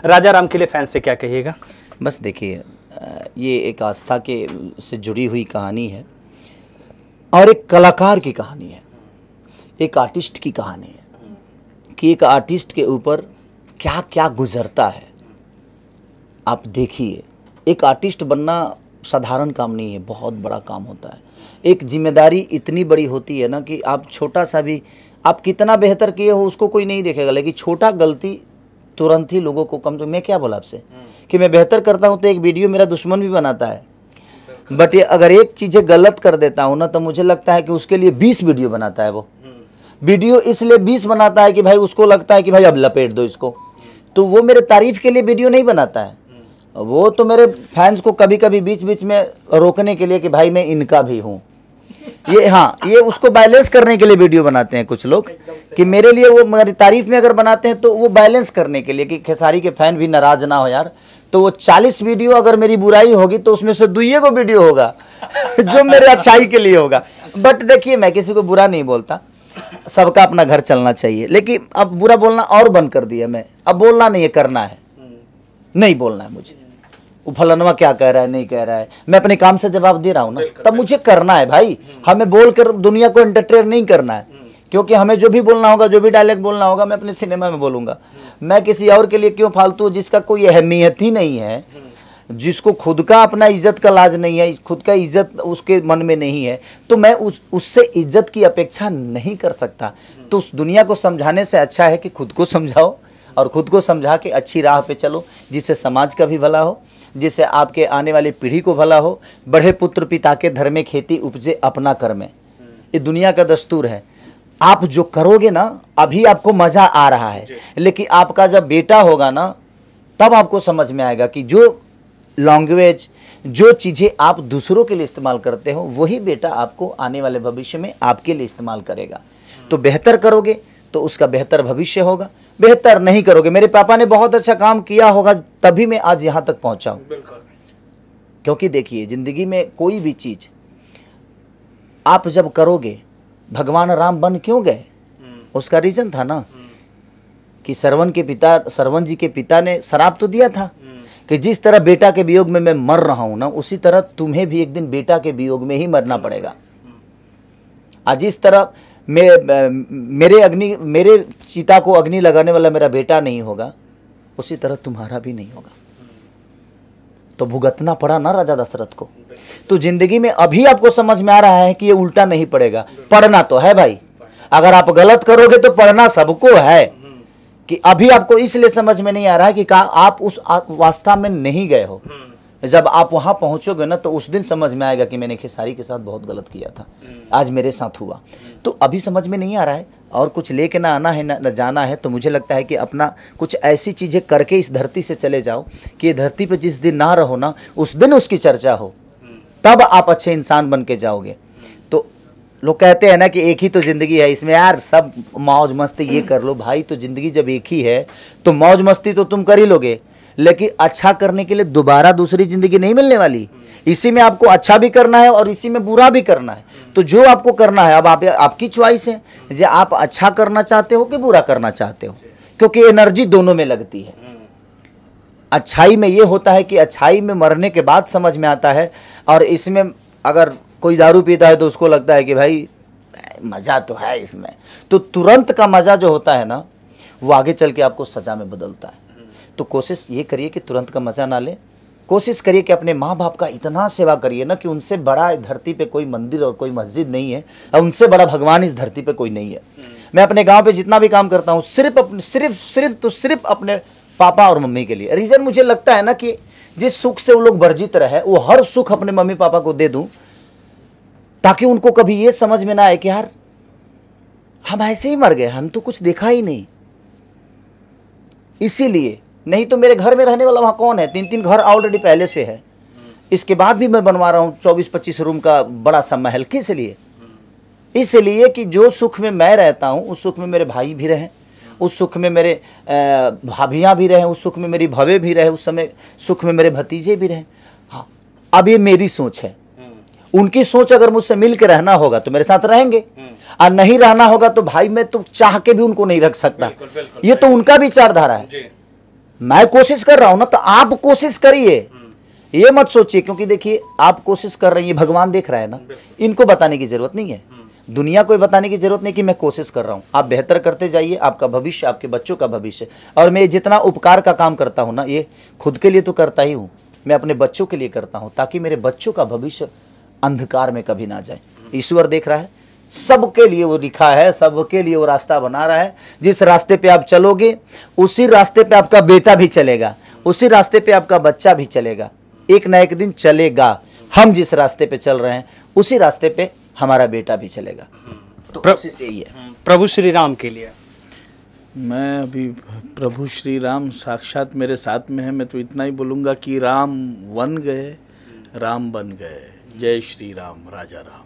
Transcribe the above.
राजा राम के लिए फैंस से क्या कहिएगा? बस देखिए, ये एक आस्था के से जुड़ी हुई कहानी है और एक कलाकार की कहानी है, एक आर्टिस्ट की कहानी है कि एक आर्टिस्ट के ऊपर क्या क्या गुजरता है। आप देखिए, एक आर्टिस्ट बनना साधारण काम नहीं है, बहुत बड़ा काम होता है। एक जिम्मेदारी इतनी बड़ी होती है ना कि आप छोटा सा भी, आप कितना बेहतर किए हो उसको कोई नहीं देखेगा, लेकिन छोटा गलती तुरंत ही लोगों को कम। तो मैं क्या बोला आपसे कि मैं बेहतर करता हूँ तो एक वीडियो मेरा दुश्मन भी बनाता है, बट ये अगर एक चीज़ें गलत कर देता हूँ ना तो मुझे लगता है कि उसके लिए 20 वीडियो बनाता है। वो वीडियो इसलिए 20 बनाता है कि भाई उसको लगता है कि भाई अब लपेट दो इसको, तो वो मेरे तारीफ के लिए वीडियो नहीं बनाता है, वो तो मेरे फैंस को कभी कभी बीच बीच में रोकने के लिए कि भाई मैं इनका भी हूँ। ये हाँ, ये उसको बैलेंस करने के लिए वीडियो बनाते हैं कुछ लोग कि मेरे लिए, वो मेरी तारीफ में अगर बनाते हैं तो वो बैलेंस करने के लिए कि खेसारी के फैन भी नाराज ना हो यार। तो वो 40 वीडियो अगर मेरी बुराई होगी तो उसमें से 2 को वीडियो होगा जो मेरे अच्छाई के लिए होगा। बट देखिए, मैं किसी को बुरा नहीं बोलता, सबका अपना घर चलना चाहिए, लेकिन अब बुरा बोलना और बंद कर दिया मैं। अब बोलना नहीं है, करना है, नहीं बोलना है मुझे। वो फलानवा क्या कह रहा है, नहीं कह रहा है, मैं अपने काम से जवाब दे रहा हूँ ना, तब मुझे करना है भाई। हमें बोलकर दुनिया को एंटरटेन नहीं करना है, क्योंकि हमें जो भी बोलना होगा, जो भी डायलॉग बोलना होगा, मैं अपने सिनेमा में बोलूँगा। मैं किसी और के लिए क्यों फालतू, जिसका कोई अहमियत ही नहीं है, जिसको खुद का अपना इज्जत का लाज नहीं है, खुद का इज्जत उसके मन में नहीं है, तो मैं उससे इज्जत की अपेक्षा नहीं कर सकता। तो उस दुनिया को समझाने से अच्छा है कि खुद को समझाओ और खुद को समझा के अच्छी राह पे चलो, जिससे समाज का भी भला हो, जिससे आपके आने वाली पीढ़ी को भला हो। बढ़े पुत्र पिता के धर्म में, खेती उपजे अपना कर में, ये दुनिया का दस्तूर है। आप जो करोगे ना, अभी आपको मज़ा आ रहा है, लेकिन आपका जब बेटा होगा ना, तब आपको समझ में आएगा कि जो लैंग्वेज, जो चीज़ें आप दूसरों के लिए इस्तेमाल करते हो, वही बेटा आपको आने वाले भविष्य में आपके लिए इस्तेमाल करेगा। तो बेहतर करोगे तो उसका बेहतर भविष्य होगा, बेहतर नहीं करोगे, मेरे पापा ने बहुत अच्छा काम किया होगा तभी मैं आज यहाँ तक पहुँचा हूँ। क्योंकि देखिए, ज़िंदगी में कोई भी चीज़ आप जब करोगे, भगवान राम बन क्यों गए, उसका रीज़न था ना कि सरवण जी के पिता ने श्राप तो दिया था कि जिस तरह बेटा के वियोग में मैं मर रहा हूँ ना, उसी तरह तुम्हें भी एक दिन बेटा के वियोग में ही मरना पड़ेगा। आज जिस तरह मेरे चिता को अग्नि लगाने वाला मेरा बेटा नहीं होगा, उसी तरह तुम्हारा भी नहीं होगा। तो भुगतना पड़ा ना राजा दशरथ को। तो जिंदगी में अभी आपको समझ में आ रहा है कि ये उल्टा नहीं पड़ेगा, पढ़ना तो है भाई। अगर आप गलत करोगे तो पढ़ना सबको है, कि अभी आपको इसलिए समझ में नहीं आ रहा है कि आप उस वास्ता में नहीं गए हो। जब आप वहां पहुंचोगे ना, तो उस दिन समझ में आएगा कि मैंने खेसारी के साथ बहुत गलत किया था, आज मेरे साथ हुआ। तो अभी समझ में नहीं आ रहा है और कुछ लेके ना आना है ना जाना है। तो मुझे लगता है कि अपना कुछ ऐसी चीज़ें करके इस धरती से चले जाओ कि ये धरती पर जिस दिन ना रहो ना, उस दिन उसकी चर्चा हो, तब आप अच्छे इंसान बन के जाओगे। तो लोग कहते हैं ना कि एक ही तो ज़िंदगी है, इसमें यार सब मौज मस्ती ये कर लो। भाई, तो ज़िंदगी जब एक ही है तो मौज मस्ती तो तुम कर ही लोगे, लेकिन अच्छा करने के लिए दोबारा दूसरी ज़िंदगी नहीं मिलने वाली। इसी में आपको अच्छा भी करना है और इसी में बुरा भी करना है। तो जो आपको करना है, अब आपकी चॉइस है जो आप अच्छा करना चाहते हो कि बुरा करना चाहते हो, क्योंकि एनर्जी दोनों में लगती है। अच्छाई में ये होता है कि अच्छाई में मरने के बाद समझ में आता है, और इसमें अगर कोई दारू पीता है तो उसको लगता है कि भाई मज़ा तो है इसमें, तो तुरंत का मज़ा जो होता है ना, वो आगे चल के आपको सज़ा में बदलता है। तो कोशिश ये करिए कि तुरंत का मज़ा ना ले, कोशिश करिए कि अपने माँ बाप का इतना सेवा करिए ना कि उनसे बड़ा धरती पे कोई मंदिर और कोई मस्जिद नहीं है, और उनसे बड़ा भगवान इस धरती पे कोई नहीं है। मैं अपने गांव पे जितना भी काम करता हूँ, सिर्फ अपने पापा और मम्मी के लिए। रीज़न मुझे लगता है ना कि जिस सुख से वो लोग वर्जित रहे, वो हर सुख अपने मम्मी पापा को दे दूँ, ताकि उनको कभी ये समझ में ना आए कि यार हम ऐसे ही मर गए, हम तो कुछ देखा ही नहीं। इसीलिए, नहीं तो मेरे घर में रहने वाला वहाँ कौन है? 3-3 घर ऑलरेडी पहले से है, इसके बाद भी मैं बनवा रहा हूँ 24-25 रूम का बड़ा सा महल। किस लिए? इसलिए कि जो सुख में मैं रहता हूँ, उस सुख में मेरे भाई भी रहें, उस सुख में मेरे भाभियाँ भी रहें, उस सुख में मेरी भवे भी रहे, उस समय सुख में मेरे भतीजे भी रहें। हाँ, अब ये मेरी सोच है, उनकी सोच अगर मुझसे मिल के रहना होगा तो मेरे साथ रहेंगे, और नहीं रहना होगा तो भाई मैं तो चाह के भी उनको नहीं रख सकता। ये तो उनका विचारधारा है। मैं कोशिश कर रहा हूं ना, तो आप कोशिश करिए, ये मत सोचिए, क्योंकि देखिए आप कोशिश कर रही है, भगवान देख रहा है ना, इनको बताने की जरूरत नहीं है, दुनिया को बताने की जरूरत नहीं कि मैं कोशिश कर रहा हूं। आप बेहतर करते जाइए, आपका भविष्य, आपके बच्चों का भविष्य। और मैं जितना उपकार का काम करता हूं ना, ये खुद के लिए तो करता ही हूं, मैं अपने बच्चों के लिए करता हूं, ताकि मेरे बच्चों का भविष्य अंधकार में कभी ना जाए। ईश्वर देख रहा है, सबके लिए वो लिखा है, सबके लिए वो रास्ता बना रहा है। जिस रास्ते पे आप चलोगे, उसी रास्ते पे आपका बेटा भी चलेगा, उसी रास्ते पे आपका बच्चा भी चलेगा, एक ना एक दिन चलेगा। हम जिस रास्ते पे चल रहे हैं, उसी रास्ते पे हमारा बेटा भी चलेगा। तो कोशिश यही है। प्रभु श्री राम के लिए मैं अभी प्रभु श्री राम साक्षात मेरे साथ में है, मैं तो इतना ही बोलूँगा कि राम वन गए, राम बन गए। जय श्री राम, राजा राम।